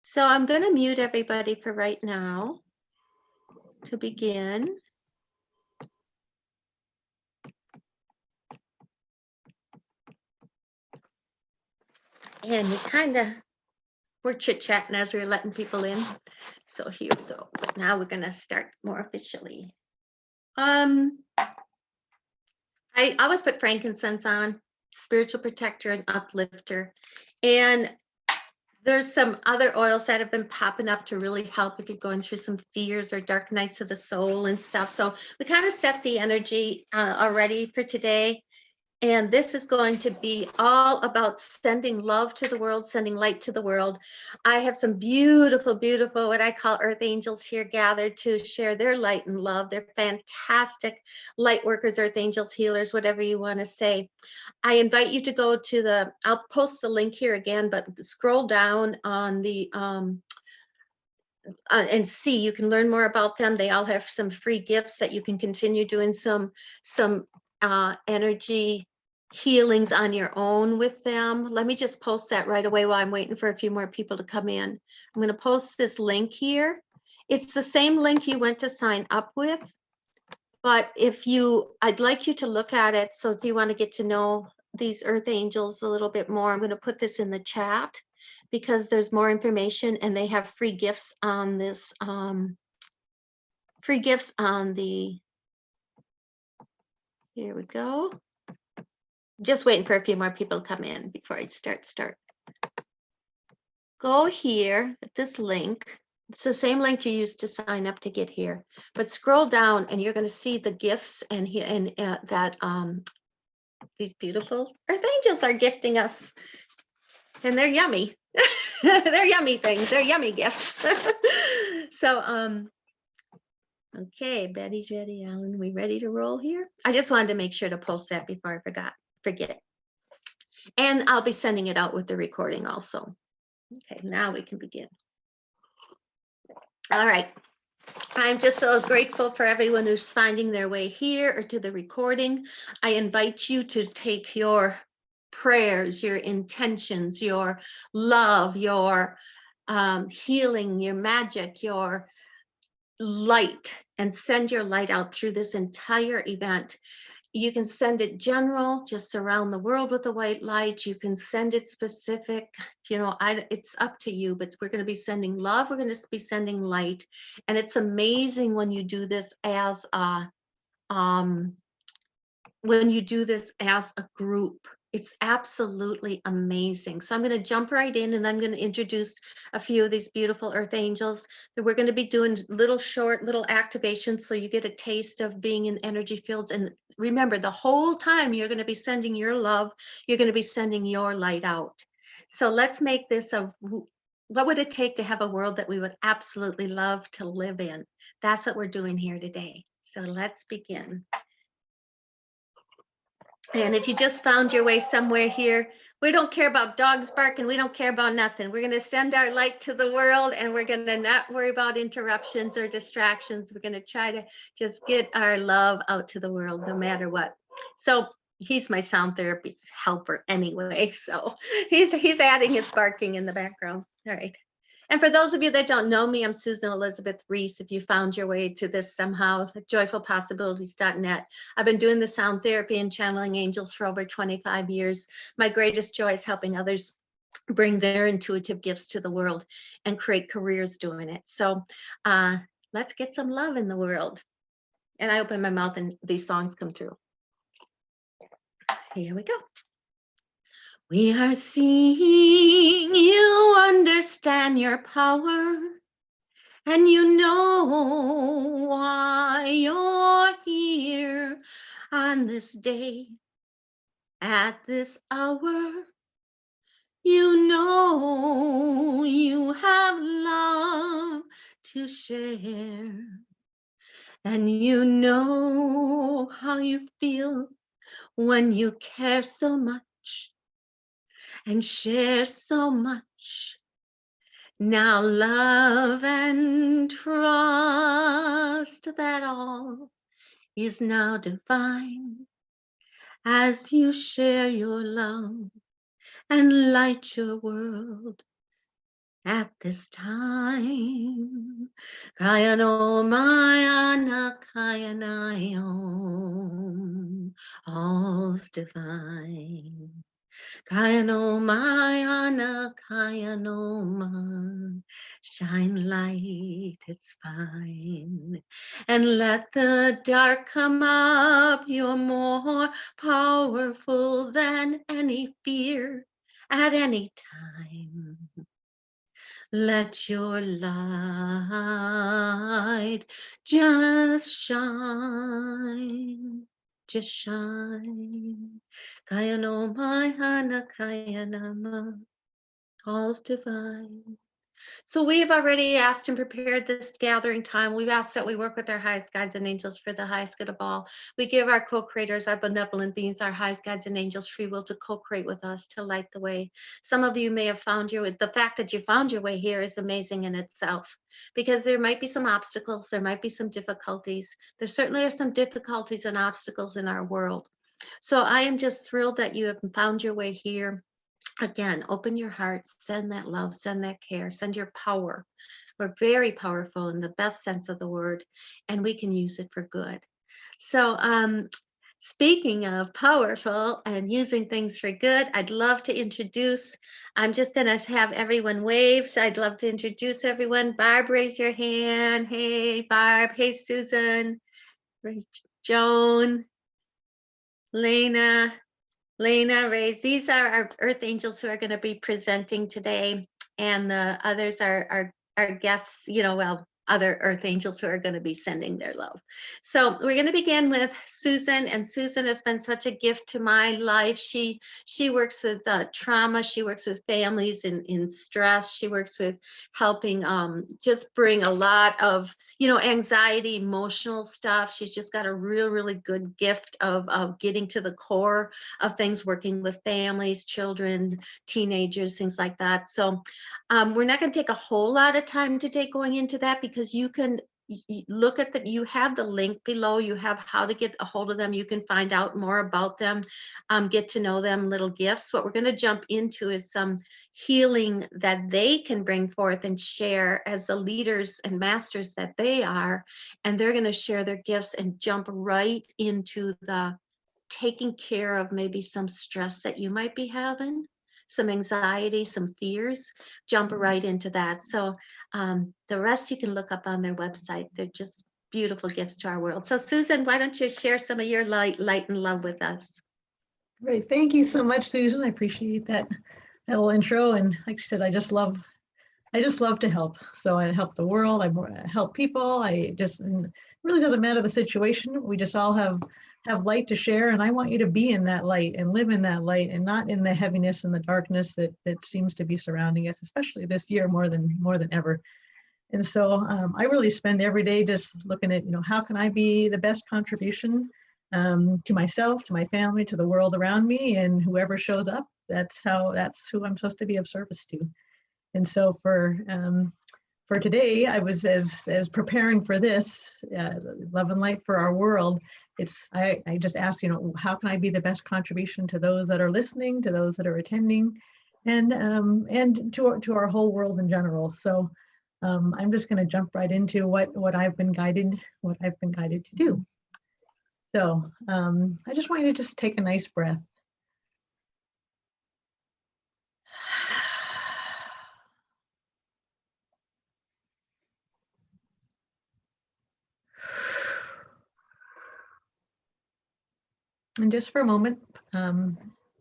So I'm going to mute everybody for right now to begin. And we're chit-chatting as we're letting people in. So here we go. But now we're going to start more officially. I always put frankincense on, spiritual protector and uplifter. And there's some other oils that have been popping up to really help if you're going through some fears or dark nights of the soul and stuff. So we kind of set the energy already for today. And this is going to be all about sending love to the world, sending light to the world. I have some beautiful, beautiful, what I call earth angels here gathered to share their light and love. They're fantastic light workers, earth angels, healers, whatever you want to say. I invite you to go to I'll post the link here again, but scroll down on the, and see, you can learn more about them. They all have some free gifts that you can continue doing some energy healings on your own with them. Let me just post that right away while I'm waiting for a few more people to come in. I'm going to post this link here. It's the same link you went to sign up with, but I'd like you to look at it. So if you want to get to know these earth angels a little bit more, I'm going to put this in the chat because there's more information and they have free gifts on this, free gifts on here we go. Just waiting for a few more people to come in before I start. Go here at this link. It's the same link you used to sign up to get here, but scroll down and you're going to see the gifts and that these beautiful earth angels are gifting us, and they're yummy. They're yummy things. They're yummy gifts. So okay, Betty's ready. Alan, we ready to roll here? I just wanted to make sure to post that before I forget. And I'll be sending it out with the recording also. Okay, now we can begin. All right. I'm just so grateful for everyone who's finding their way here or to the recording. I invite you to take your prayers, your intentions, your love, your healing, your magic, your light, and send your light out through this entire event. You can send it general, just around the world with a white light. You can send it specific, it's up to you, but we're going to be sending love. We're going to be sending light. And it's amazing when you do this as a group. It's absolutely amazing. So I'm going to jump right in and I'm going to introduce a few of these beautiful earth angels. We're going to be doing little activations so you get a taste of being in energy fields. And remember, the whole time you're going to be sending your love, you're going to be sending your light out. So let's make this what would it take to have a world that we would absolutely love to live in? That's what we're doing here today. So let's begin. And if you just found your way somewhere here, we don't care about dogs barking. We don't care about nothing. We're going to send our light to the world and we're going to not worry about interruptions or distractions. We're going to try to just get our love out to the world no matter what. So he's my sound therapy helper anyway. So he's adding his barking in the background. All right. And for those of you that don't know me, I'm Susan Elizabeth Reese. If you found your way to this somehow, joyfulpossibilities.net. I've been doing the sound therapy and channeling angels for over 25 years. My greatest joy is helping others bring their intuitive gifts to the world and create careers doing it. So let's get some love in the world. And I open my mouth and these songs come through. Here we go. We are seeing you understand your power, and you know why you're here on this day, at this hour. You know you have love to share, and you know how you feel when you care so much and share so much. Now love and trust that all is now divine as you share your love and light your world at this time. Kaya no maya na kaya na all's divine. Kaya no maya na kaya no ma. Shine light, it's fine. And let the dark come up. You're more powerful than any fear at any time. Let your light just shine, just shine. Kaya no mai hana kaya nama, all's divine. So we've already asked and prepared this gathering time. We've asked that we work with our highest guides and angels for the highest good of all. We give our co-creators, our benevolent beings, our highest guides and angels free will to co-create with us to light the way. Some of you may have found the fact that you found your way here is amazing in itself, because there might be some obstacles, there might be some difficulties. There certainly are some difficulties and obstacles in our world. So I am just thrilled that you have found your way here. Again, open your heart, send that love, send that care, send your power. We're very powerful in the best sense of the word, and we can use it for good. So, speaking of powerful and using things for good, I'd love to introduce, I'm just going to have everyone wave. So I'd love to introduce everyone. Barb, raise your hand. Hey, Barb. Hey, Susan. Joan. Lena. Lena, Rays, these are our earth angels who are going to be presenting today, and the others are our guests, well, other earth angels who are going to be sending their love. So we're going to begin with Susan, and Susan has been such a gift to my life. She works with trauma, she works with families in stress, she works with helping just bring a lot of anxiety, emotional stuff. She's just got a really good gift of getting to the core of things, working with families, children, teenagers, things like that. So we're not going to take a whole lot of time today going into that, because you can look at you have the link below, you have how to get a hold of them, you can find out more about them, get to know them, little gifts. What we're going to jump into is some healing that they can bring forth and share as the leaders and masters that they are, and they're going to share their gifts and jump right into the taking care of maybe some stress that you might be having, some anxiety, some fears, jump right into that. So the rest you can look up on their website. They're just beautiful gifts to our world. So Susan, why don't you share some of your light and love with us? Great. Thank you so much, Susan. I appreciate that little intro. And like you said, I just love to help. So I help the world. I help people. And it really doesn't matter the situation. We just all have light to share. And I want you to be in that light and live in that light, and not in the heaviness and the darkness that seems to be surrounding us, especially this year more than ever. And so I really spend every day just looking at, how can I be the best contribution to myself, to my family, to the world around me, and whoever shows up, that's who I'm supposed to be of service to. And so for today, I was as preparing for this love and light for our world. I just asked, how can I be the best contribution to those that are listening, to those that are attending, and to our whole world in general. So I'm just going to jump right into what I've been guided to do. So I just want you to just take a nice breath. And just for a moment,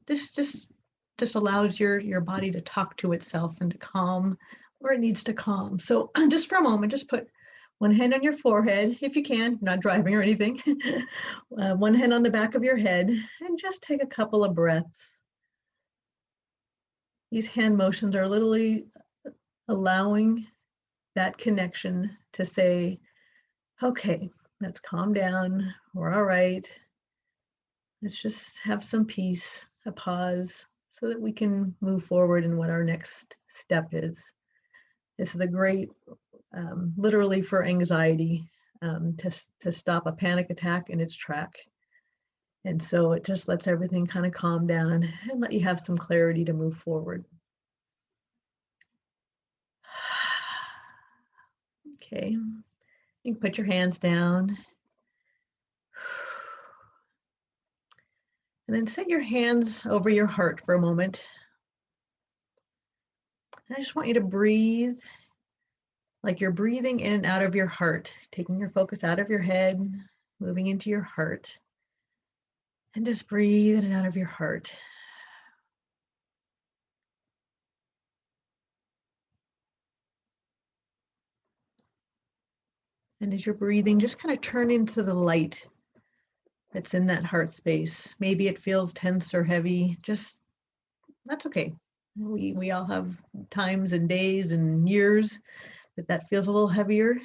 this just allows your body to talk to itself and to calm where it needs to calm. So just for a moment, just put one hand on your forehead, if you can, not driving or anything, one hand on the back of your head, and just take a couple of breaths. These hand motions are literally allowing that connection to say, okay, let's calm down, we're all right. Let's just have some peace, a pause, so that we can move forward in what our next step is. This is a great, literally for anxiety, to stop a panic attack in its track. And so it just lets everything kind of calm down and let you have some clarity to move forward. Okay. You can put your hands down. And then set your hands over your heart for a moment. And I just want you to breathe like you're breathing in and out of your heart, taking your focus out of your head, moving into your heart. And just breathe in and out of your heart. And as you're breathing, just kind of turn into the light that's in that heart space. Maybe it feels tense or heavy. Just, that's okay. We all have times and days and years that feels a little heavier.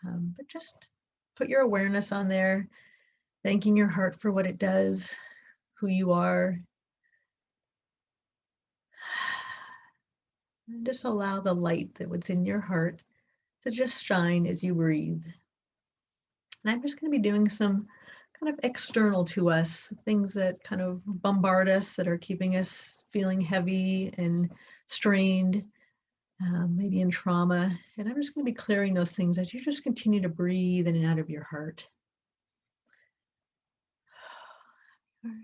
But just put your awareness on there, thanking your heart for what it does, who you are. And just allow the light that was in your heart to just shine as you breathe. And I'm just going to be doing some kind of external to us, things that kind of bombard us, that are keeping us feeling heavy and strained, maybe in trauma. And I'm just going to be clearing those things as you just continue to breathe in and out of your heart. Heart.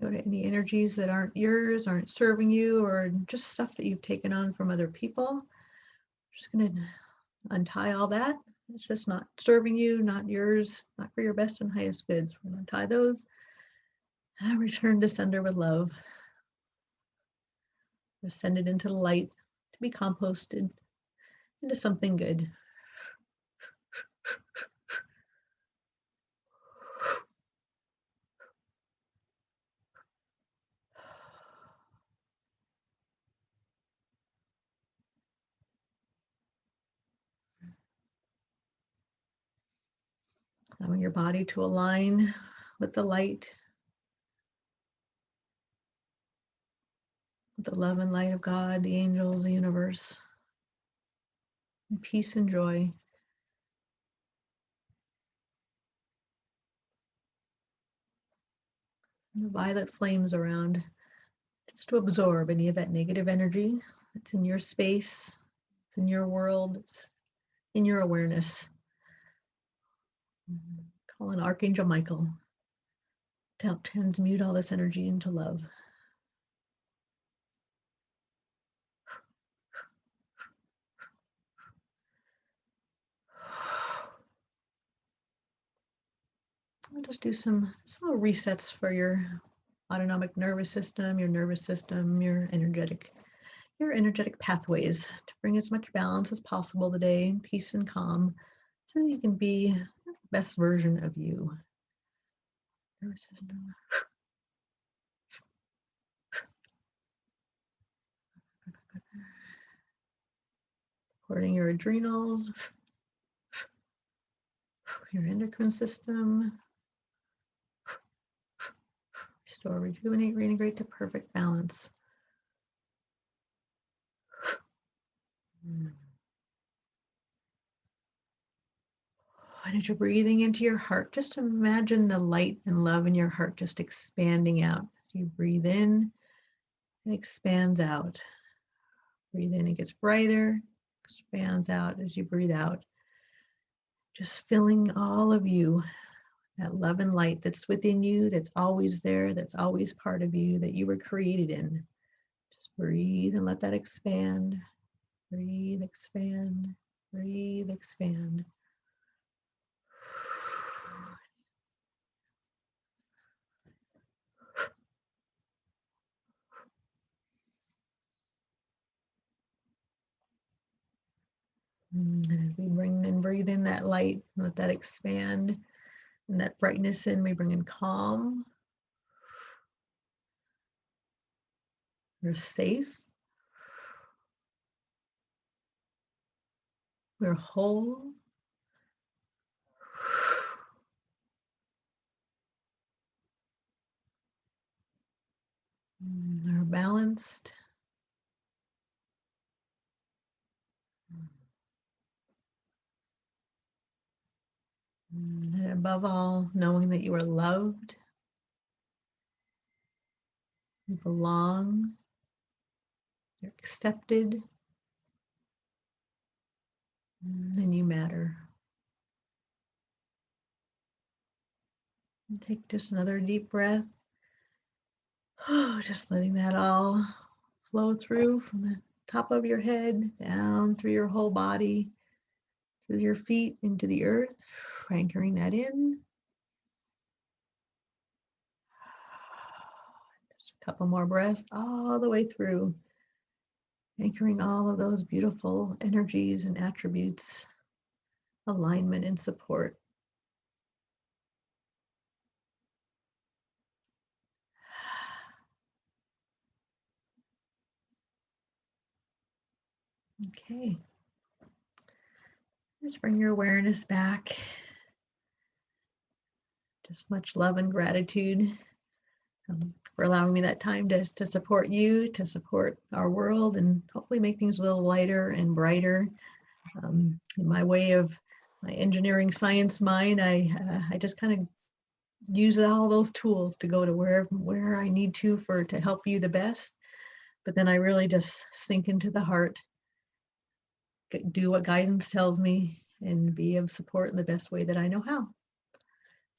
Go to any energies that aren't yours, aren't serving you, or just stuff that you've taken on from other people. Just going to untie all that. It's just not serving you, not yours, not for your best and highest goods. We're going to untie those and return to sender with love. Or send it into the light to be composted into something good. Allowing your body to align with the light, with the love and light of God, the angels, the universe, and peace and joy. And the violet flames around, just to absorb any of that negative energy that's in your space, it's in your world, it's in your awareness. Call on Archangel Michael to help transmute all this energy into love. I'll just do some little resets for your autonomic nervous system, your energetic pathways, to bring as much balance as possible today, peace and calm, so that you can be the best version of you. Nervous system. Supporting your adrenals, your endocrine system. Restore, rejuvenate, reintegrate to perfect balance. And as you're breathing into your heart, just imagine the light and love in your heart just expanding out. As you breathe in, it expands out. Breathe in, it gets brighter, expands out as you breathe out. Just filling all of you, that love and light that's within you, that's always there, that's always part of you, that you were created in. Just breathe and let that expand. Breathe, expand, breathe, expand. And as we bring and breathe in that light, let that expand, and that brightness in, we bring in calm. You're safe. We're whole. We're balanced. And above all, knowing that you are loved, you belong, you're accepted, and you matter. And take just another deep breath. Just letting that all flow through from the top of your head, down through your whole body, through your feet into the earth, anchoring that in. Just a couple more breaths all the way through, anchoring all of those beautiful energies and attributes, alignment and support. Okay. Just bring your awareness back. Just much love and gratitude for allowing me that time to support you, to support our world, and hopefully make things a little lighter and brighter. In my way of my engineering science mind, I just kind of use all those tools to go to where I need to help you the best. But then I really just sink into the heart, do what guidance tells me, and be of support in the best way that I know how.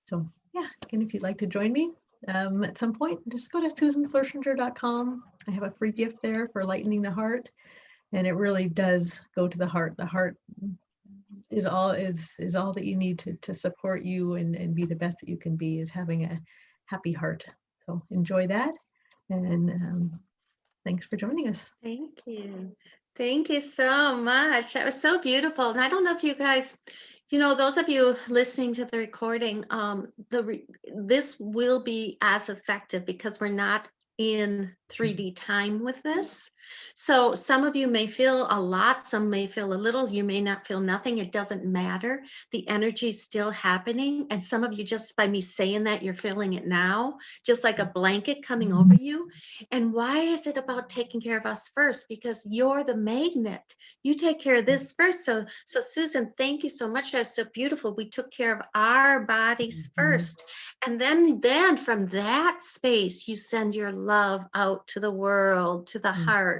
So yeah, again, if you'd like to join me at some point, just go to susanflerschinger.com. I have a free gift there for lightening the heart, and it really does go to the heart. The heart is all that you need to support you and be the best that you can be, is having a happy heart. So enjoy that, and thanks for joining us. Thank you. Thank you so much. That was so beautiful. And I don't know if you guys, those of you listening to the recording, this will be as effective because we're not in 3D time with this. So some of you may feel a lot, some may feel a little, you may not feel nothing. It doesn't matter. The energy is still happening. And some of you, just by me saying that, you're feeling it now, just like a blanket coming over you. And why is it about taking care of us first? Because you're the magnet. You take care of this first. So Susan, thank you so much. That's so beautiful. We took care of our bodies first. And then from that space, you send your love out to the world, to the heart.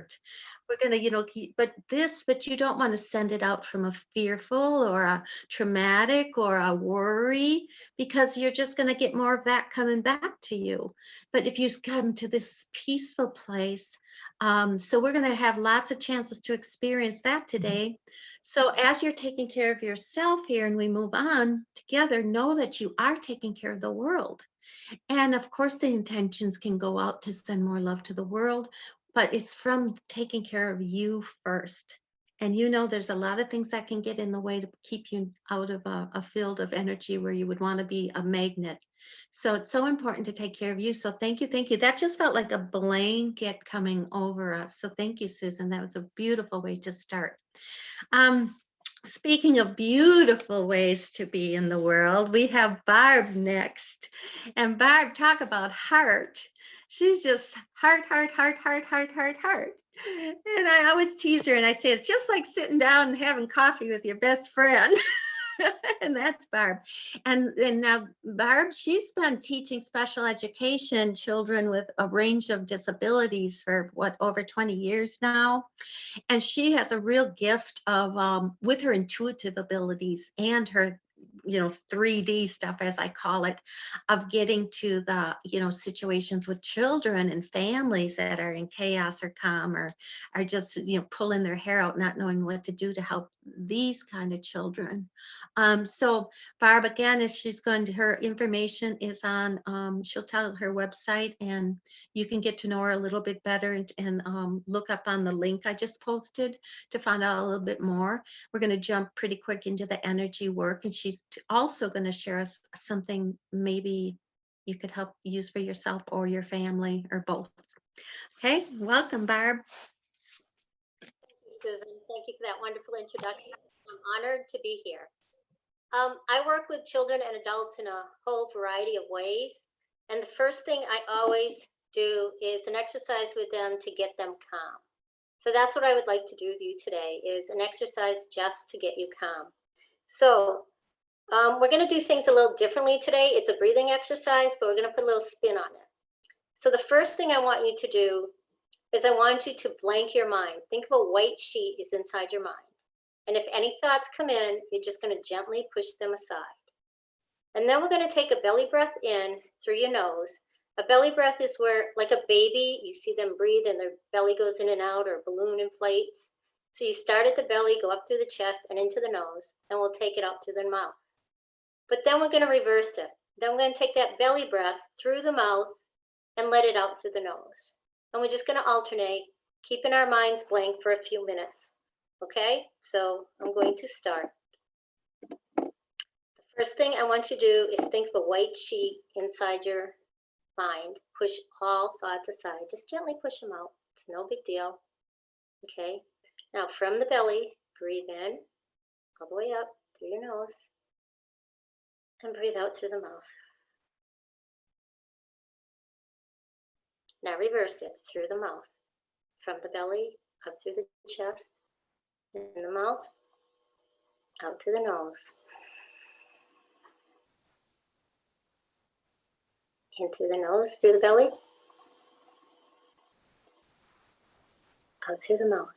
We're going to, but you don't want to send it out from a fearful or a traumatic or a worry, because you're just going to get more of that coming back to you. But if you come to this peaceful place, so we're going to have lots of chances to experience that today. So as you're taking care of yourself here and we move on together, know that you are taking care of the world. And of course, the intentions can go out to send more love to the world, but it's from taking care of you first. And there's a lot of things that can get in the way to keep you out of a field of energy where you would want to be a magnet. So it's so important to take care of you. So thank you. Thank you. That just felt like a blanket coming over us. So thank you, Susan. That was a beautiful way to start. Speaking of beautiful ways to be in the world, we have Barb next. And Barb, talk about heart. She's just heart, heart, heart, heart, heart, heart, heart. And I always tease her and I say, it's just like sitting down and having coffee with your best friend. And that's Barb. And now Barb, she's been teaching special education children with a range of disabilities for over 20 years now. And she has a real gift of with her intuitive abilities and her 3D stuff, as I call it, of getting to the situations with children and families that are in chaos or calm, or are just pulling their hair out, not knowing what to do to help these kind of children. So Barb, again, is she's going to, her information is on, she'll tell her website, and you can get to know her a little bit better and look up on the link I just posted to find out a little bit more. We're going to jump pretty quick into the energy work, and she's also going to share us something maybe you could help use for yourself or your family or both. Okay, welcome, Barb. Thank you, Susan. Thank you for that wonderful introduction. I'm honored to be here. I work with children and adults in a whole variety of ways. And the first thing I always do is an exercise with them to get them calm. So that's what I would like to do with you today, is an exercise just to get you calm. So we're going to do things a little differently today. It's a breathing exercise, but we're going to put a little spin on it. So the first thing I want you to do is I want you to blank your mind. Think of a white sheet is inside your mind. And if any thoughts come in, you're just going to gently push them aside. And then we're going to take a belly breath in through your nose. A belly breath is where, like a baby, you see them breathe and their belly goes in and out, or a balloon inflates. So you start at the belly, go up through the chest and into the nose, and we'll take it up through the mouth. But then we're going to reverse it. Then we're going to take that belly breath through the mouth and let it out through the nose. And we're just going to alternate, keeping our minds blank for a few minutes. Okay, so I'm going to start. The first thing I want you to do is think of a white sheet inside your mind. Push all thoughts aside. Just gently push them out. It's no big deal. Okay, now from the belly, breathe in all the way up through your nose and breathe out through the mouth. Now reverse it through the mouth, from the belly, up through the chest, in the mouth, out through the nose. In through the nose, through the belly, out through the mouth.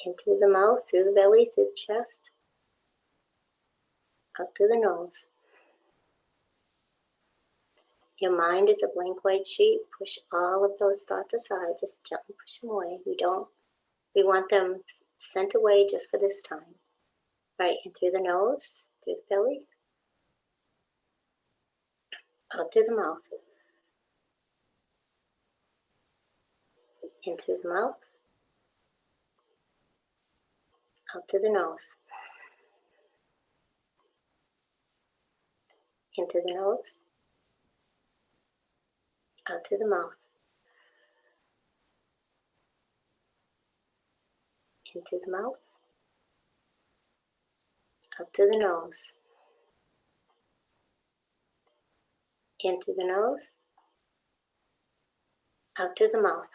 In through the mouth, through the belly, through the chest, out through the nose. Your mind is a blank white sheet. Push all of those thoughts aside. Just gently push them away. We want them sent away just for this time. Right, in through the nose, through the belly, out through the mouth. In through the mouth, out through the nose. In through the nose, out through the mouth. In through the mouth, out through the nose. In through the nose, out through the mouth.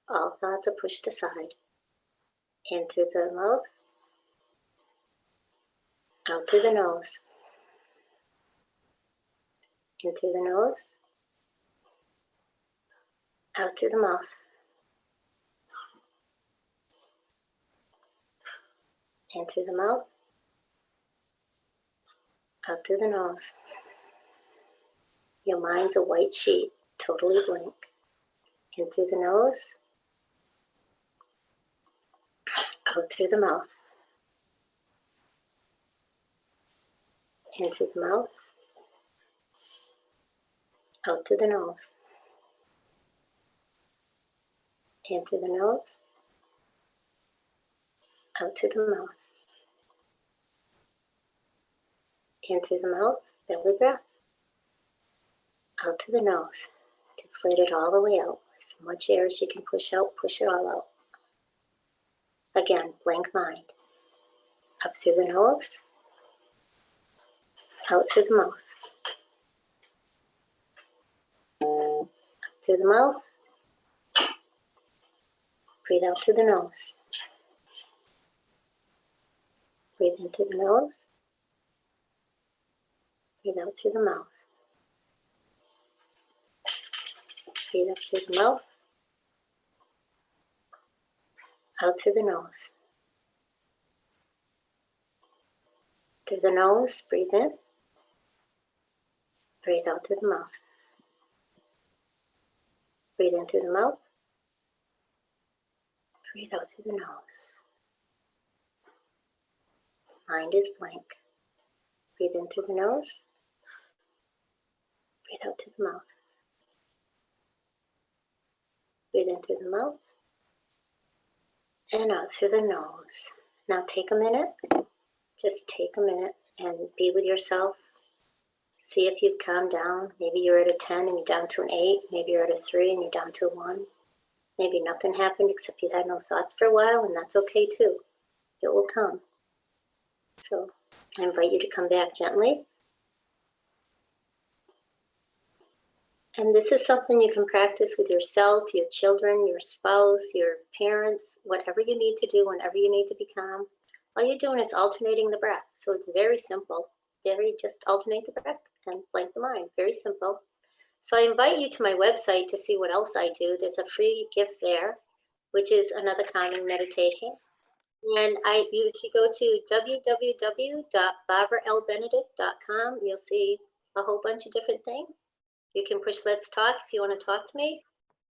All thoughts are pushed aside. In through the mouth, out through the nose. In through the nose, out through the mouth. In through the mouth, out through the nose. Your mind's a white sheet, totally blank. In through the nose, out through the mouth. In through the mouth, out through the nose. In through the nose, out through the mouth. In through the mouth, belly breath, out through the nose. Deflate it all the way out. As much air as you can push out, push it all out. Again, blank mind. Up through the nose, out through the mouth. Up through the mouth, breathe out through the nose. Breathe in through the nose, breathe out through the mouth. Breathe up through the mouth, out through the nose. Through the nose, breathe in, breathe out through the mouth. Breathe in through the mouth, breathe out through the nose. Mind is blank. Breathe in through the nose, breathe out through the mouth. Breathe in through the mouth and out through the nose. Now take a minute, just take a minute and be with yourself. See if you've calmed down. Maybe you're at a 10 and you're down to an 8. Maybe you're at a 3 and you're down to a 1. Maybe nothing happened except you had no thoughts for a while, and that's okay too. It will come. So I invite you to come back gently. And this is something you can practice with yourself, your children, your spouse, your parents, whatever you need to do, whenever you need to be calm. All you're doing is alternating the breath. So it's very simple. Just alternate the breath and blank the mind. Very simple. So I invite you to my website to see what else I do. There's a free gift there, which is another calming meditation. And if you go to www.barbaralbenedict.com, you'll see a whole bunch of different things. You can push Let's Talk if you want to talk to me,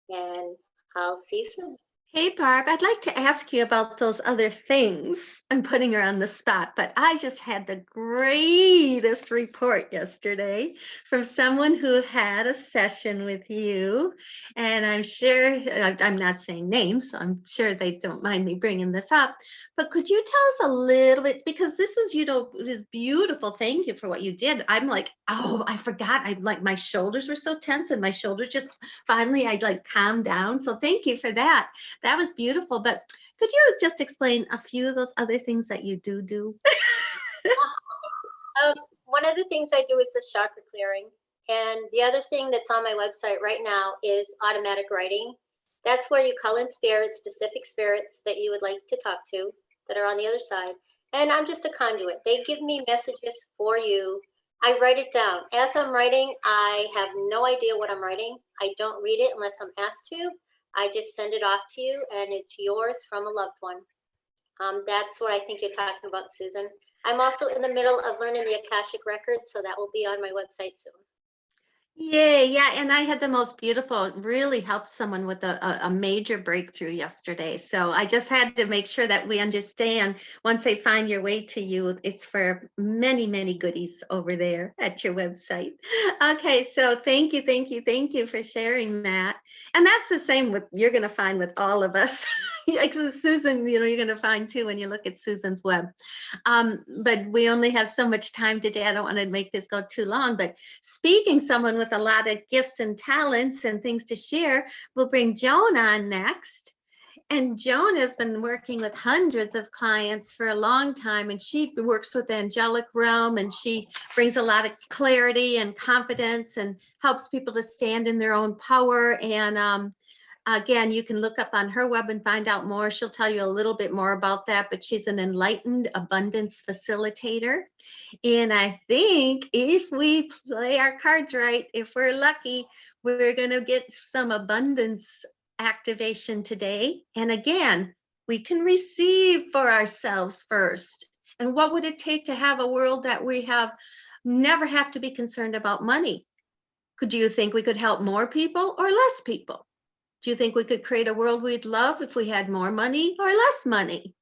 and I'll see you soon. Hey, Barb, I'd like to ask you about those other things. I'm putting her on the spot, but I just had the greatest report yesterday from someone who had a session with you. And I'm sure, I'm not saying names, so I'm sure they don't mind me bringing this up. But could you tell us a little bit, because this is, this beautiful. Thank you for what you did. I'm like, oh, I forgot. My shoulders were so tense, and my shoulders just finally, I calmed down. So thank you for that. That was beautiful. But could you just explain a few of those other things that you do? One of the things I do is the chakra clearing. And the other thing that's on my website right now is automatic writing. That's where you call in spirits, specific spirits that you would like to talk to that are on the other side. And I'm just a conduit. They give me messages for you. I write it down. As I'm writing, I have no idea what I'm writing. I don't read it unless I'm asked to. I just send it off to you, and it's yours from a loved one. That's what I think you're talking about, Susan. I'm also in the middle of learning the Akashic Records, so that will be on my website soon. Yay, yeah, and I had the most beautiful, really helped someone with a major breakthrough yesterday. So I just had to make sure that we understand, once they find your way to you, it's for many, many goodies over there at your website. Okay, so thank you for sharing that. And that's the same with, you're going to find with all of us. Like Susan, you're going to find too when you look at Susan's web. But we only have so much time today. I don't want to make this go too long, but speaking someone with a lot of gifts and talents and things to share, we'll bring Joan on next. And Joan has been working with hundreds of clients for a long time, and she works with the angelic realm, and she brings a lot of clarity and confidence and helps people to stand in their own power. And again, you can look up on her web and find out more. She'll tell you a little bit more about that, but she's an enlightened abundance facilitator. And I think if we play our cards right, if we're lucky, we're going to get some abundance activation today. And again, we can receive for ourselves first. And what would it take to have a world that we never have to be concerned about money? Could you think we could help more people or less people? Do you think we could create a world we'd love if we had more money or less money?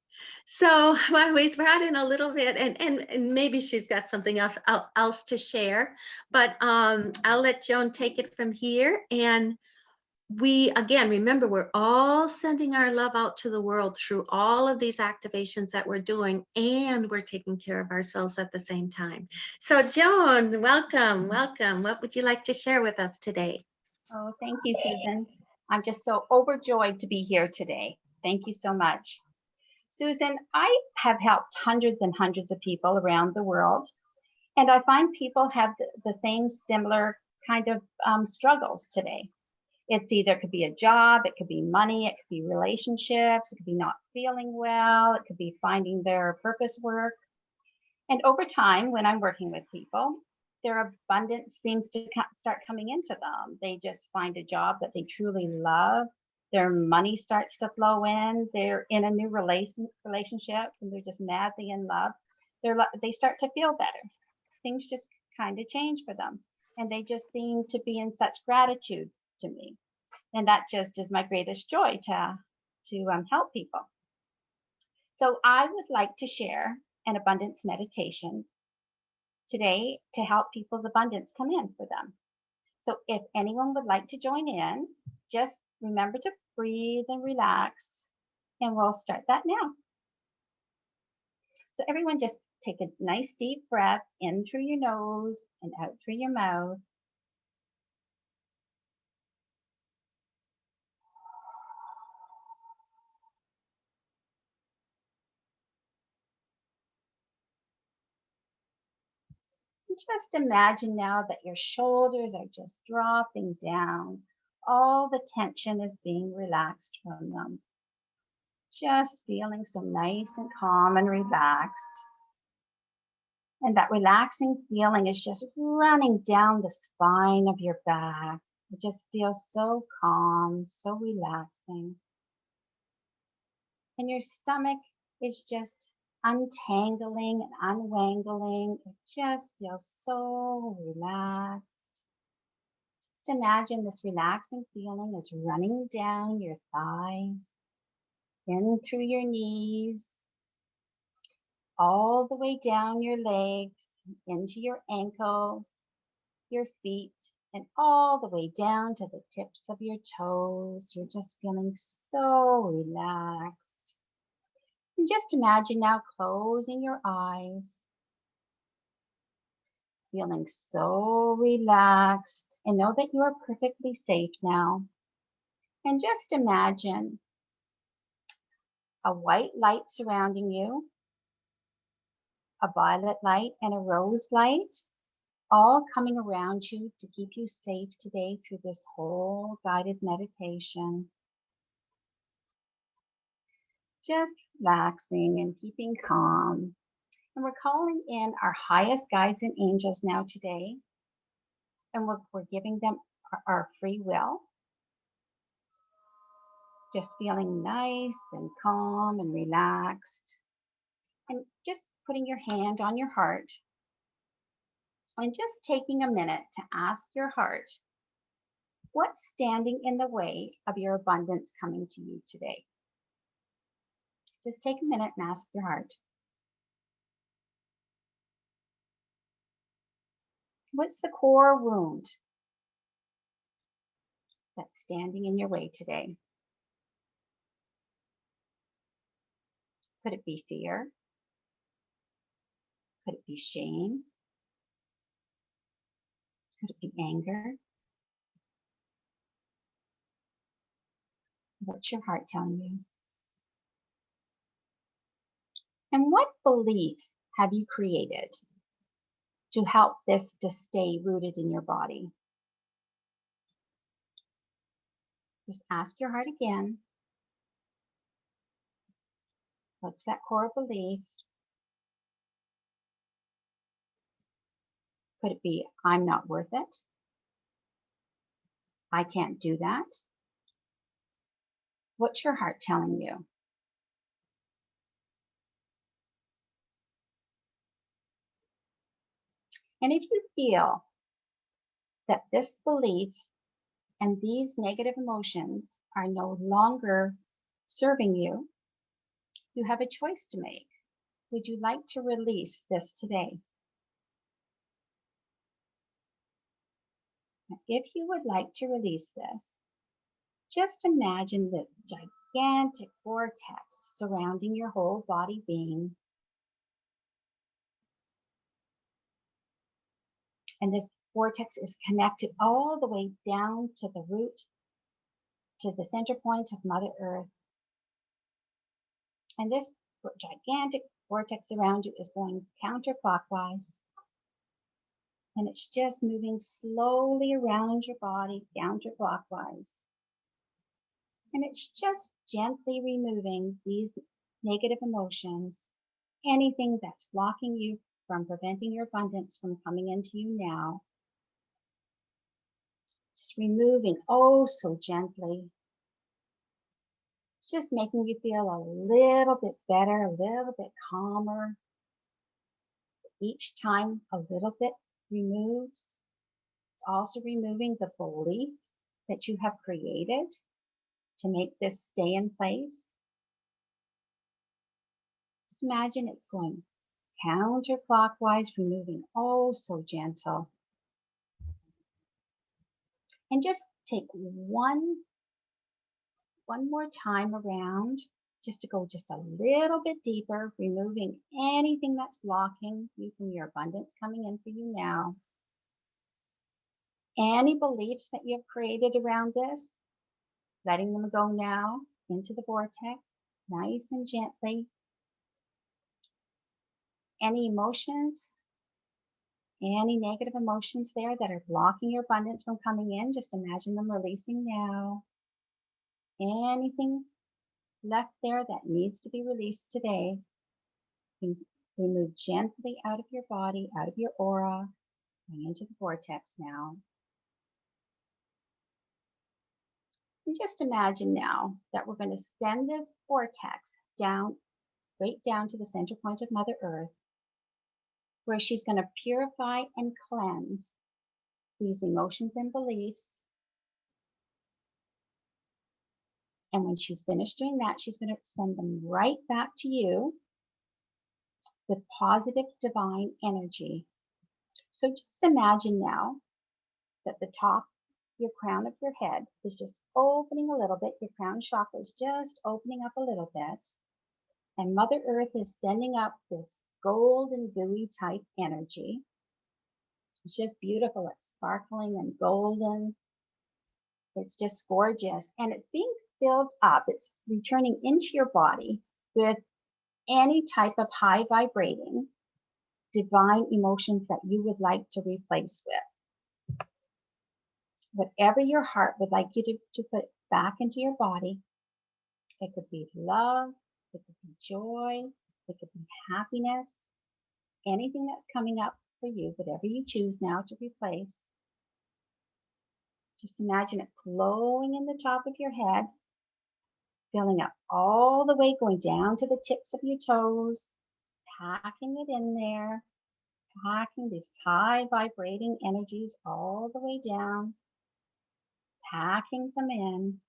So well, we brought in a little bit, and maybe she's got something else to share, but I'll let Joan take it from here. And we, again, remember, we're all sending our love out to the world through all of these activations that we're doing, and we're taking care of ourselves at the same time. So Joan, welcome. What would you like to share with us today? Oh, thank you, Susan. I'm just so overjoyed to be here today. Thank you so much. Susan, I have helped hundreds and hundreds of people around the world, and I find people have the same similar kind of struggles today. It's either, it could be a job, it could be money, it could be relationships, it could be not feeling well, it could be finding their purpose work. And over time, when I'm working with people, their abundance seems to start coming into them. They just find a job that they truly love. Their money starts to flow in. They're in a new relationship, and they're just madly in love. They start to feel better. Things just kind of change for them, and they just seem to be in such gratitude to me. And that just is my greatest joy to help people. So I would like to share an abundance meditation today to help people's abundance come in for them. So if anyone would like to join in, just remember to breathe and relax, and we'll start that now. So everyone just take a nice deep breath in through your nose and out through your mouth. Just imagine now that your shoulders are just dropping down. All the tension is being relaxed from them. Just feeling so nice and calm and relaxed. And that relaxing feeling is just running down the spine of your back. It just feels so calm, so relaxing. And your stomach is just untangling and unwangling. It just feels so relaxed. Just imagine this relaxing feeling is running down your thighs, in through your knees, all the way down your legs, into your ankles, your feet, and all the way down to the tips of your toes. You're just feeling so relaxed. And just imagine now closing your eyes, feeling so relaxed, and know that you are perfectly safe now. And just imagine a white light surrounding you, a violet light and a rose light, all coming around you to keep you safe today through this whole guided meditation. Just relaxing and keeping calm. And we're calling in our highest guides and angels now today. And we're giving them our free will. Just feeling nice and calm and relaxed. And just putting your hand on your heart. And just taking a minute to ask your heart, what's standing in the way of your abundance coming to you today? Just take a minute and ask your heart. What's the core wound that's standing in your way today? Could it be fear? Could it be shame? Could it be anger? What's your heart telling you? And what belief have you created to help this to stay rooted in your body? Just ask your heart again. What's that core belief? Could it be, I'm not worth it? I can't do that? What's your heart telling you? And if you feel that this belief and these negative emotions are no longer serving you, you have a choice to make. Would you like to release this today? Now, if you would like to release this, just imagine this gigantic vortex surrounding your whole body being. And this vortex is connected all the way down to the root, to the center point of Mother Earth. And this gigantic vortex around you is going counterclockwise. And it's just moving slowly around your body counterclockwise. And it's just gently removing these negative emotions, anything that's blocking you from preventing your abundance from coming into you now. Just removing oh so gently. Just making you feel a little bit better, a little bit calmer. Each time a little bit removes. It's also removing the belief that you have created to make this stay in place. Just imagine it's going counterclockwise, removing oh so gentle. And just take one more time around. just to go just a little bit deeper, removing anything that's blocking you from your abundance coming in for you now. Any beliefs that you have created around this, letting them go now into the vortex, nice and gently. Any emotions, any negative emotions there that are blocking your abundance from coming in, just imagine them releasing now. Anything left there that needs to be released today, remove gently out of your body, out of your aura, and into the vortex now. And just imagine now that we're going to send this vortex down, right down to the center point of Mother Earth, where she's going to purify and cleanse these emotions and beliefs. And when she's finished doing that, she's going to send them right back to you with positive divine energy. So just imagine now that the top, your crown of your head is just opening a little bit. Your crown chakra is just opening up a little bit. And Mother Earth is sending up this golden gooey type energy. It's just beautiful. It's sparkling and golden. It's just gorgeous. And it's being filled up. It's returning into your body with any type of high vibrating divine emotions that you would like to replace with. Whatever your heart would like you to put back into your body, it could be love, it could be joy, it could be happiness, anything that's coming up for you, whatever you choose now to replace. Just imagine it flowing in the top of your head, filling up all the way, going down to the tips of your toes, packing it in there, packing these high vibrating energies all the way down, packing them in.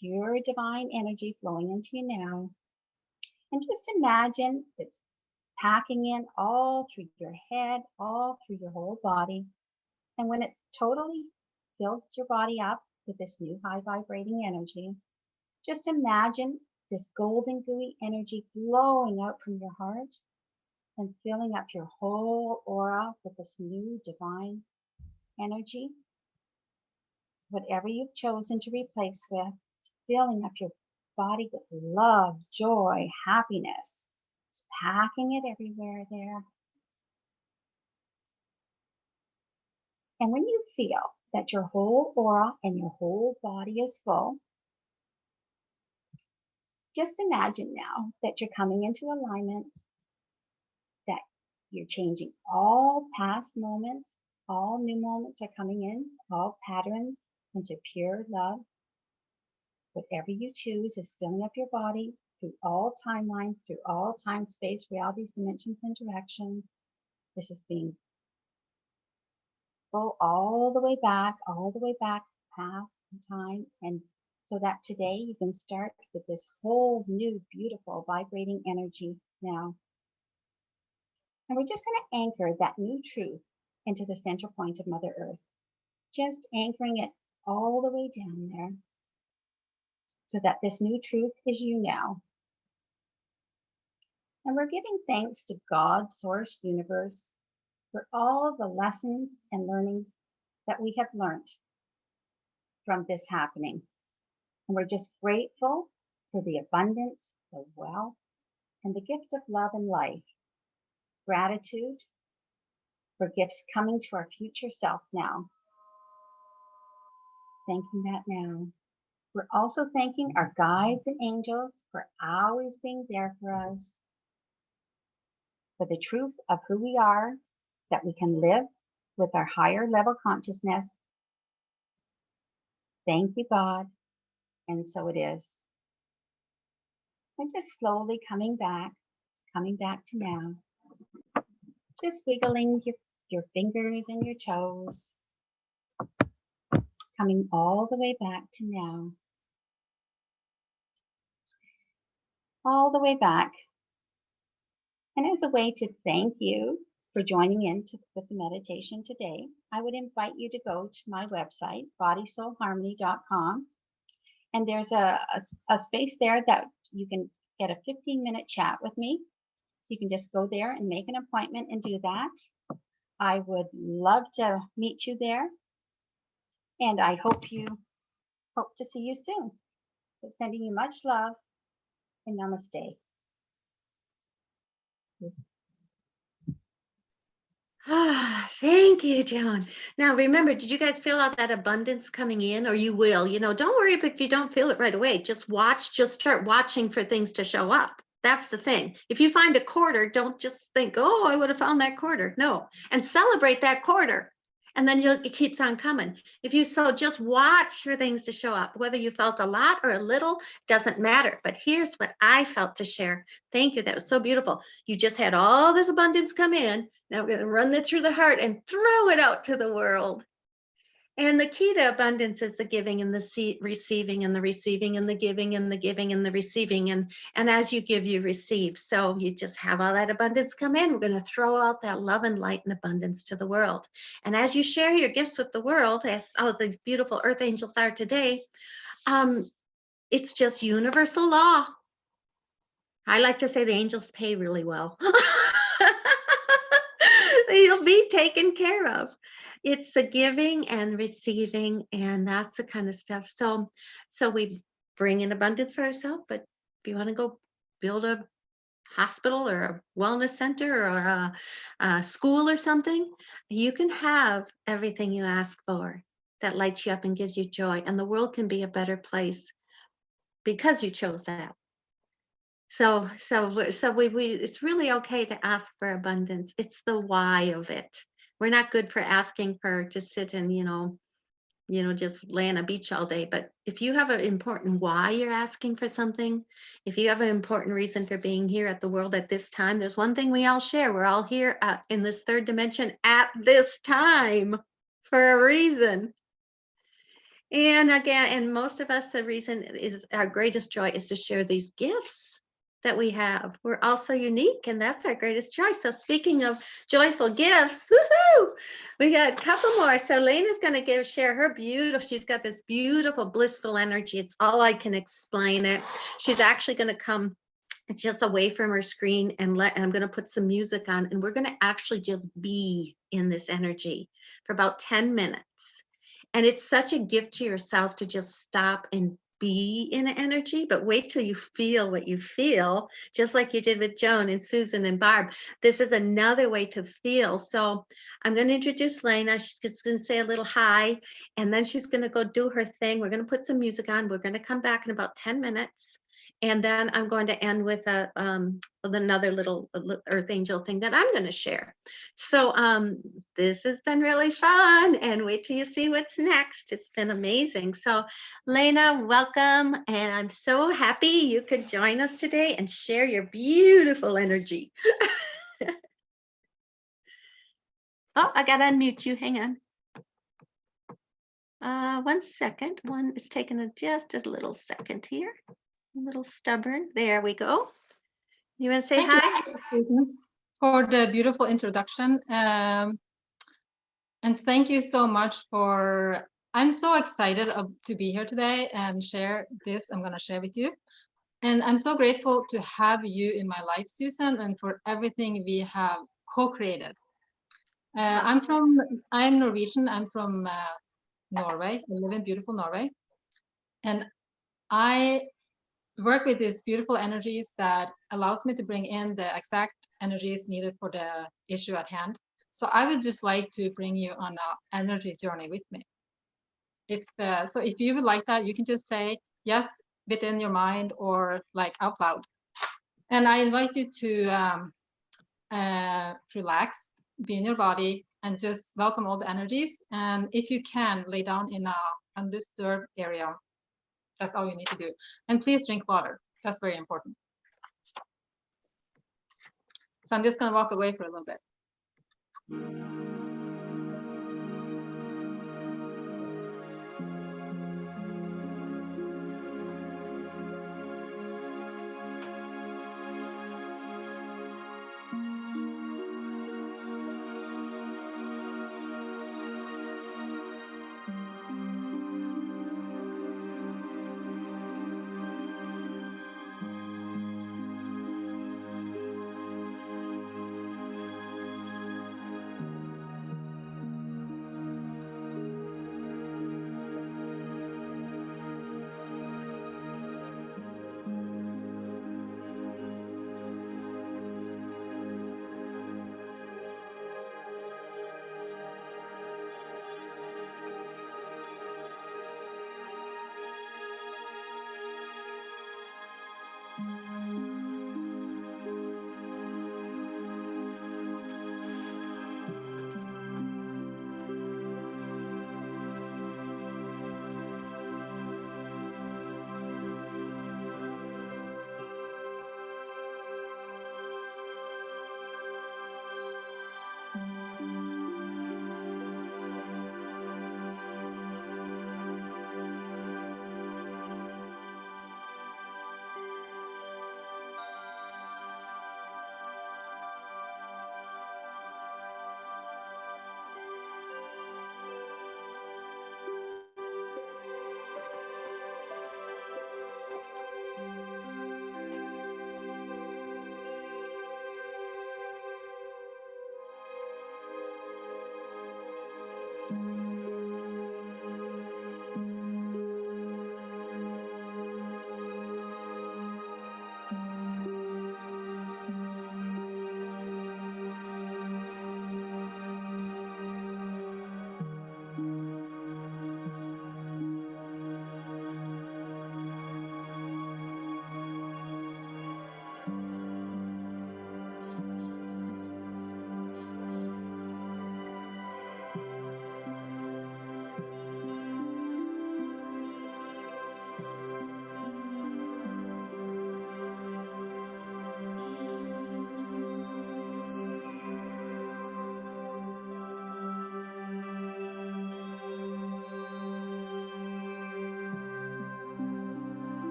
Pure divine energy flowing into you now. And just imagine it's packing in all through your head, all through your whole body. And when it's totally filled your body up with this new high vibrating energy, just imagine this golden gooey energy flowing out from your heart and filling up your whole aura with this new divine energy. Whatever you've chosen to replace with, it's filling up your body with love, joy, happiness. It's packing it everywhere there. And when you feel that your whole aura and your whole body is full, just imagine now that you're coming into alignment, that you're changing all past moments, all new moments are coming in, all patterns into pure love. Whatever you choose is filling up your body through all timelines, through all time, space, realities, dimensions, and directions. This is being full all the way back past time. And so that today you can start with this whole new, beautiful, vibrating energy now. And we're just going to anchor that new truth into the center point of Mother Earth. Just anchoring it all the way down there, so that this new truth is you now. And we're giving thanks to God, Source, Universe, for all the lessons and learnings that we have learned from this happening. And we're just grateful for the abundance, the wealth, and the gift of love and life. Gratitude for gifts coming to our future self now. Thanking that now. We're also thanking our guides and angels for always being there for us, for the truth of who we are, that we can live with our higher level consciousness. Thank you, God. And so it is. And just slowly coming back to now. Just wiggling your fingers and your toes. Coming all the way back to now. All the way back. And as a way to thank you for joining in with the meditation today, I would invite you to go to my website, bodysoulharmony.com. And there's a space there that you can get a 15-minute chat with me. So you can just go there and make an appointment and do that. I would love to meet you there. And I hope to see you soon. So sending you much love and namaste. Thank you, Joan. Now remember, did you guys feel all that abundance coming in? Or you will, don't worry if you don't feel it right away. Just watch, just start watching for things to show up. That's the thing. If you find a quarter, don't just think, oh, I would have found that quarter. No, and celebrate that quarter. And then it keeps on coming. Just watch for things to show up, whether you felt a lot or a little, doesn't matter. But here's what I felt to share. Thank you. That was so beautiful. You just had all this abundance come in. Now we're going to run it through the heart and throw it out to the world. And the key to abundance is the giving and the receiving and the receiving and the giving and the giving and the receiving. And as you give, you receive. So you just have all that abundance come in. We're going to throw out that love and light and abundance to the world. And as you share your gifts with the world, as all these beautiful earth angels are today, it's just universal law. I like to say the angels pay really well. You'll be taken care of. It's the giving and receiving, and that's the kind of stuff. So we bring in abundance for ourselves, but if you want to go build a hospital or a wellness center or a school or something, you can have everything you ask for that lights you up and gives you joy, and the world can be a better place because you chose that. So it's really okay to ask for abundance. It's the why of it. We're not good for asking for to sit and, just lay on a beach all day. But if you have an important why you're asking for something, if you have an important reason for being here at the world at this time, there's one thing we all share. We're all here in this third dimension at this time for a reason. And again, and most of us, the reason is our greatest joy is to share these gifts that we have. We're also unique, and that's our greatest joy. So speaking of joyful gifts, woohoo, we got a couple more. So Lena's going to share her she's got this beautiful blissful energy. It's all I can explain it. She's actually going to come just away from her screen and I'm going to put some music on, and we're going to actually just be in this energy for about 10 minutes. And it's such a gift to yourself to just stop and be in an energy, but wait till you feel what you feel, just like you did with Joan and Susan and Barb. This is another way to feel. So I'm going to introduce Lena. She's just going to say a little hi, and then she's going to go do her thing. We're going to put some music on. We're going to come back in about 10 minutes. And then I'm going to end with another little earth angel thing that I'm going to share. So this has been really fun, and wait till you see what's next. It's been amazing. So Lena, welcome. And I'm so happy you could join us today and share your beautiful energy. Oh, I got to unmute you. Hang on. 1 second. It's taking just a little second here. A little stubborn. There we go. You want to say hi? Thank you, Susan, for the beautiful introduction. And thank you so much I'm so excited to be here today and share this I'm going to share with you. And I'm so grateful to have you in my life, Susan, and for everything we have co-created. I'm Norwegian. I'm from Norway. I live in beautiful Norway. And I work with these beautiful energies that allows me to bring in the exact energies needed for the issue at hand. So I would just like to bring you on an energy journey with me. If you would like that, you can just say yes within your mind or like out loud. And I invite you to relax, be in your body, and just welcome all the energies. And if you can, lay down in a undisturbed area. That's all you need to do. And please drink water. That's very important. So I'm just going to walk away for a little bit.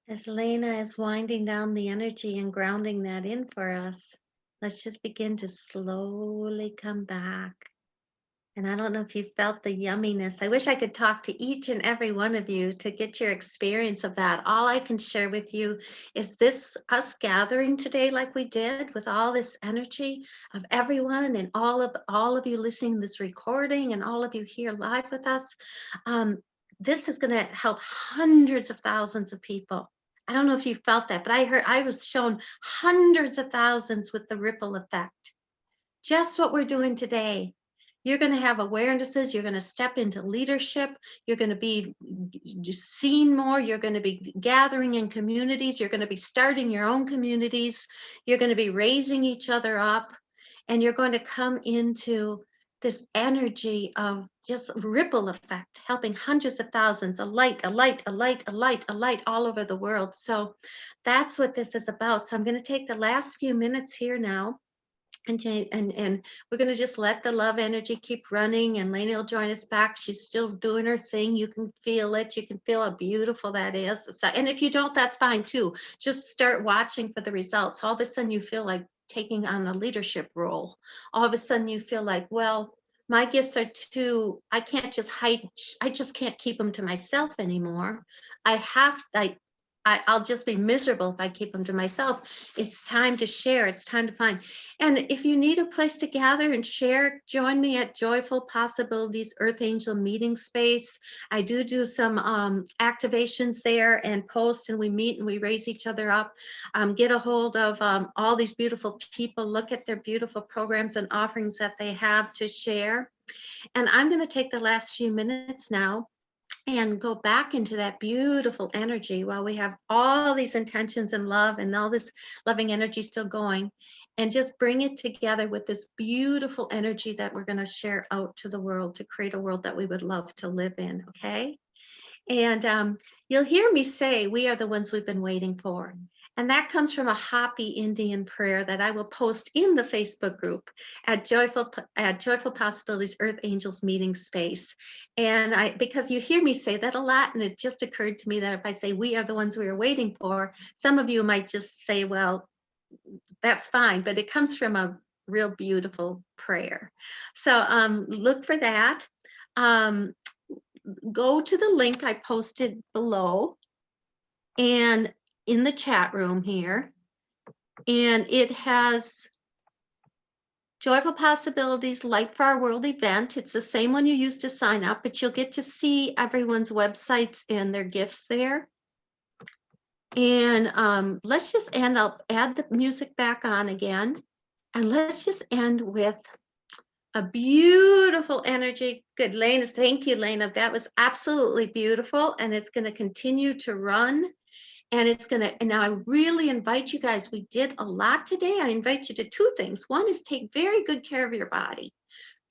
As Lena is winding down the energy and grounding that in for us, let's just begin to slowly come back. And I don't know if you felt the yumminess. I wish I could talk to each and every one of you to get your experience of that. All I can share with you is this, us gathering today like we did with all this energy of everyone and all of you listening to this recording and all of you here live with us. This is going to help hundreds of thousands of people. I don't know if you felt that, but I was shown hundreds of thousands with the ripple effect. Just what we're doing today. You're going to have awarenesses. You're going to step into leadership. You're going to be just seen more. You're going to be gathering in communities. You're going to be starting your own communities. You're going to be raising each other up. And you're going to come into this energy of just ripple effect, helping hundreds of thousands, a light all over the world. So that's what this is about. So I'm going to take the last few minutes here now. And we're going to just let the love energy keep running, and Lainey will join us back. She's still doing her thing. You can feel it. You can feel how beautiful that is. So, and if you don't, that's fine too. Just start watching for the results. All of a sudden you feel like taking on a leadership role. All of a sudden you feel like, well, my gifts are too, I can't just hide. I just can't keep them to myself anymore. I'll just be miserable if I keep them to myself. It's time to share. It's time to find. And if you need a place to gather and share, join me at Joyful Possibilities Earth Angel Meeting Space. I do some activations there and post, and we meet and we raise each other up. Get a hold of all these beautiful people. Look at their beautiful programs and offerings that they have to share. And I'm going to take the last few minutes now and go back into that beautiful energy while we have all these intentions and love and all this loving energy still going, and just bring it together with this beautiful energy that we're going to share out to the world to create a world that we would love to live in. Okay. And you'll hear me say, we are the ones we've been waiting for. And that comes from a Hopi Indian prayer that I will post in the Facebook group at Joyful Possibilities Earth Angels Meeting Space. And because you hear me say that a lot, and it just occurred to me that if I say we are the ones we are waiting for, some of you might just say, well, that's fine, but it comes from a real beautiful prayer. So look for that. Go to the link I posted below and in the chat room here, and it has Joyful Possibilities Light for Our World event. It's the same one you used to sign up, but you'll get to see everyone's websites and their gifts there. And let's just end up, add the music back on again. And let's just end with a beautiful energy. Good, Lena. Thank you, Lena. That was absolutely beautiful. And it's going to continue to run. And it's going to, and now I really invite you guys, we did a lot today. I invite you to two things. One is take very good care of your body.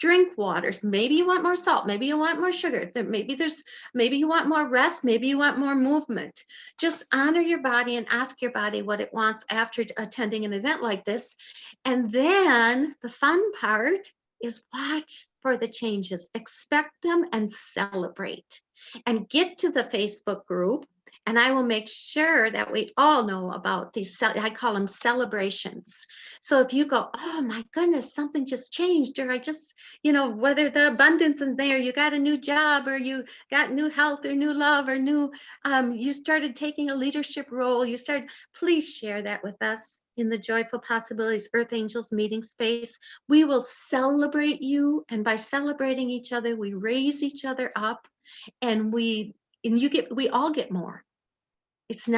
Drink waters. Maybe you want more salt. Maybe you want more sugar. Maybe you want more rest. Maybe you want more movement. Just honor your body and ask your body what it wants after attending an event like this. And then the fun part is watch for the changes, expect them and celebrate. And get to the Facebook group. And I will make sure that we all know about these, I call them celebrations. So if you go, oh my goodness, something just changed, or I just, whether the abundance in there, you got a new job, or you got new health, or new love, or new, you started taking a leadership role, please share that with us in the Joyful Possibilities Earth Angels meeting space. We will celebrate you. And by celebrating each other, we raise each other up, and we all get more. It's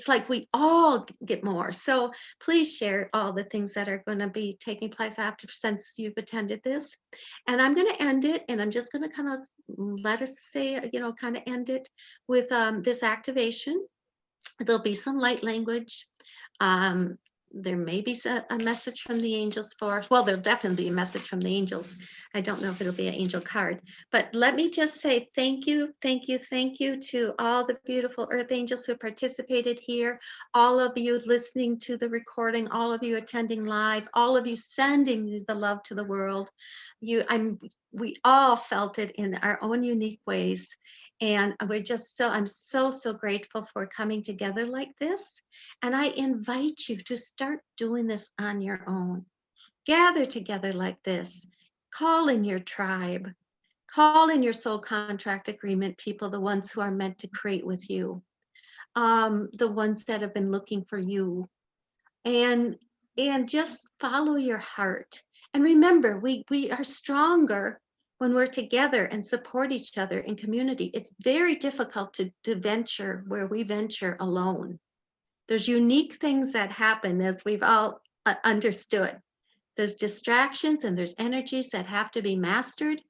like we all get more. So please share all the things that are going to be taking place after, since you've attended this. And I'm going to end it, and I'm just going to kind of let us say, kind of end it with this activation. There'll be some light language. There may be a message from the angels for us. Well, there'll definitely be a message from the angels. I don't know if it'll be an angel card, but let me just say thank you, thank you, thank you to all the beautiful Earth Angels who participated here, all of you listening to the recording, all of you attending live, all of you sending the love to the world. We all felt it in our own unique ways. And I'm so grateful for coming together like this. And I invite you to start doing this on your own. Gather together like this. Call in your tribe. Call in your soul contract agreement people, the ones who are meant to create with you, the ones that have been looking for you. And just follow your heart. And remember, we are stronger when we're together and support each other in community. It's very difficult to venture where we venture alone. There's unique things that happen, as we've all understood. There's distractions and there's energies that have to be mastered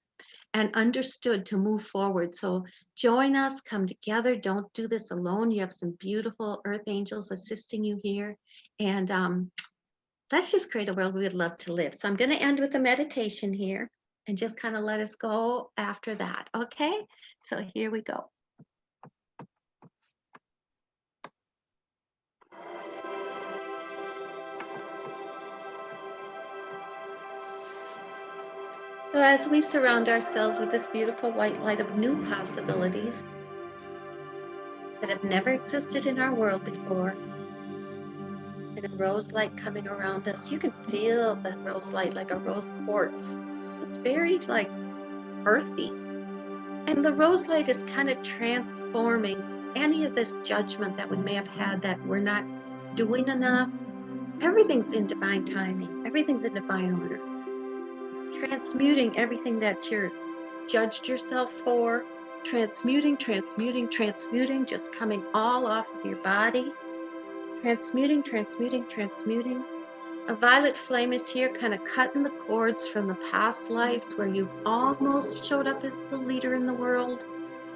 and understood to move forward. So join us, come together. Don't do this alone. You have some beautiful Earth Angels assisting you here. And let's just create a world we would love to live. So I'm going to end with a meditation here and just kind of let us go after that. Okay, so here we go. So as we surround ourselves with this beautiful white light of new possibilities that have never existed in our world before, and a rose light coming around us, you can feel the rose light like a rose quartz. It's very like earthy. And the rose light is kind of transforming any of this judgment that we may have had that we're not doing enough. Everything's in divine timing. Everything's in divine order. Transmuting everything that you're judged yourself for. Transmuting, just coming all off of your body. Transmuting. A violet flame is here, kind of cutting the cords from the past lives where you almost showed up as the leader in the world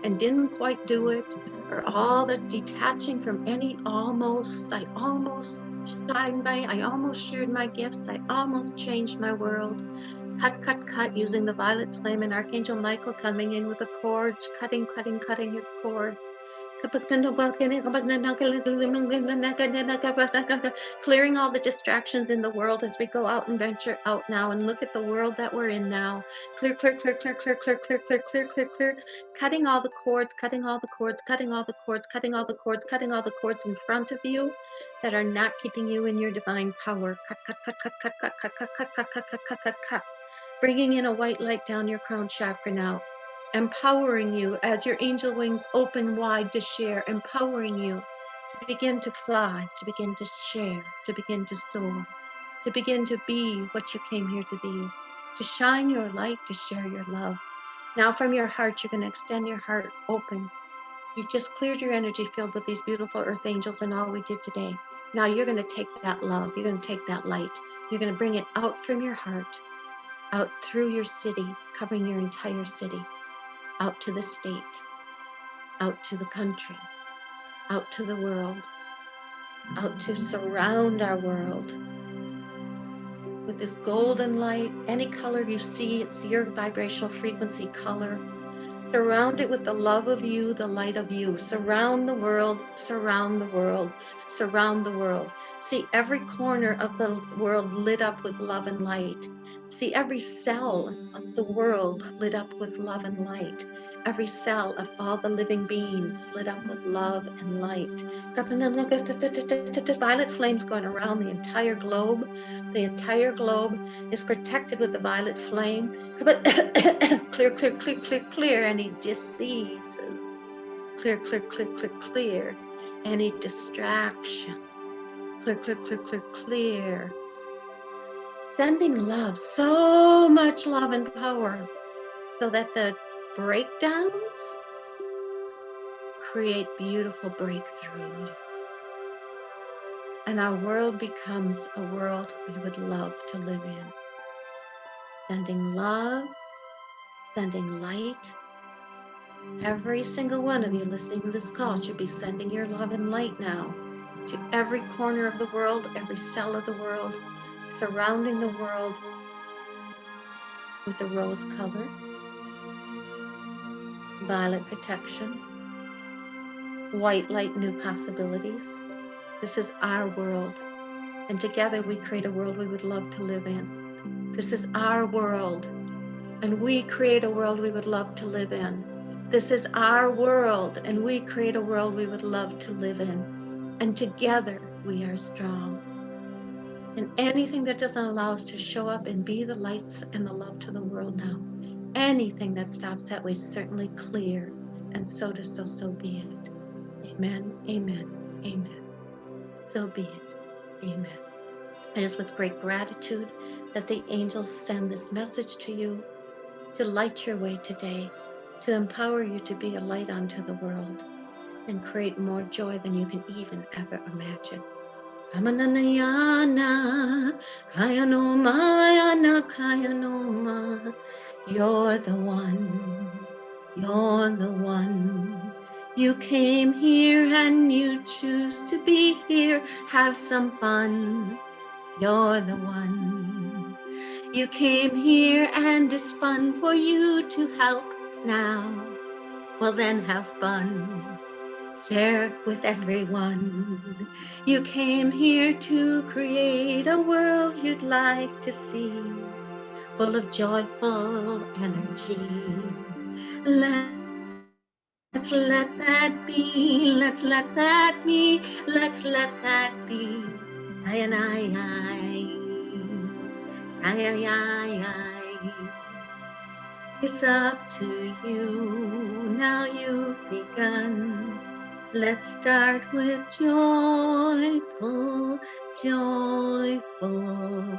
and didn't quite do it, or all the detaching from any almost. I almost shined by, I almost shared my gifts, I almost changed my world. Cut, using the violet flame, and Archangel Michael coming in with the cords, cutting his cords. Clearing all the distractions in the world as we go out and venture out now and look at the world that we're in now. Clear. Cutting all the cords in front of you that are not keeping you in your divine power. Cut. Bringing in a white light down your crown chakra now. Empowering you as your angel wings open wide to share, empowering you to begin to fly, to begin to share, to begin to soar. to begin to be what you came here to be, to shine your light, to share your love. Now from your heart, you're going to extend your heart open. You've just cleared your energy filled with these beautiful earth angels and all we did today. Now you're going to take that love, you're going to take that light, you're going to bring it out from your heart, out through your city, covering your entire city, out to the state, out to the country, out to the world, out to surround our world with this golden light. Any color you see, it's your vibrational frequency color. Surround it with the love of you, the light of you. Surround the world, surround the world, surround the world. See every corner of the world lit up with love and light. See every cell of the world lit up with love and light. Every cell of all the living beings lit up with love and light. Violet flames going around the entire globe. The entire globe is protected with the violet flame. Clear, clear, clear, clear, clear any diseases. Clear, clear, clear, clear, clear any distractions. Clear, clear, clear, clear, clear. Sending love, so much love and power, so that the breakdowns create beautiful breakthroughs. And our world becomes a world we would love to live in. Sending love, sending light. Every single one of you listening to this call should be sending your love and light now to every corner of the world, every cell of the world, surrounding the world with the rose color, violet protection, white light, new possibilities. This is our world, and together we create a world we would love to live in. This is our world, and we create a world we would love to live in. This is our world, and we create a world we would love to live in. And together we are strong. And anything that doesn't allow us to show up and be the lights and the love to the world now, anything that stops that way, certainly clear. And so be it. Amen, amen, amen. So be it. Amen. It is with great gratitude that the angels send this message to you to light your way today, to empower you to be a light unto the world and create more joy than you can even ever imagine. Amananayana, Kayanoma, Kayanoma. You're the one, you're the one. You came here and you choose to be here. Have some fun. You're the one. You came here and it's fun for you to help now. Well then have fun. Share with everyone. You came here to create a world you'd like to see, full of joyful energy. Let's let that be, let's let that be, let's let that be. Ay, ay, ay, ay, ay, ay, ay. It's up to you, now you've begun. Let's start with joyful, joyful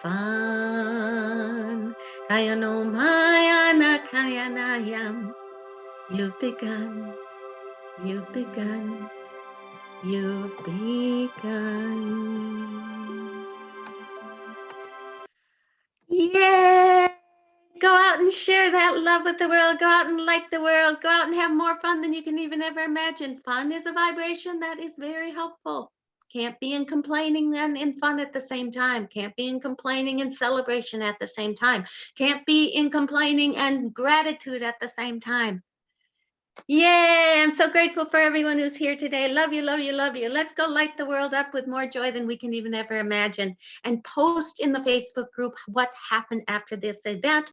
fun. Kaya no mayana, kaya na yam. You've begun, you've begun, you've begun. Yay! Go out and share that love with the world. Go out and light the world. Go out and have more fun than you can even ever imagine. Fun is a vibration that is very helpful. Can't be in complaining and in fun at the same time. Can't be in complaining and celebration at the same time. Can't be in complaining and gratitude at the same time. Yay! I'm so grateful for everyone who's here today. Love you, love you, love you. Let's go light the world up with more joy than we can even ever imagine. And post in the Facebook group what happened after this event.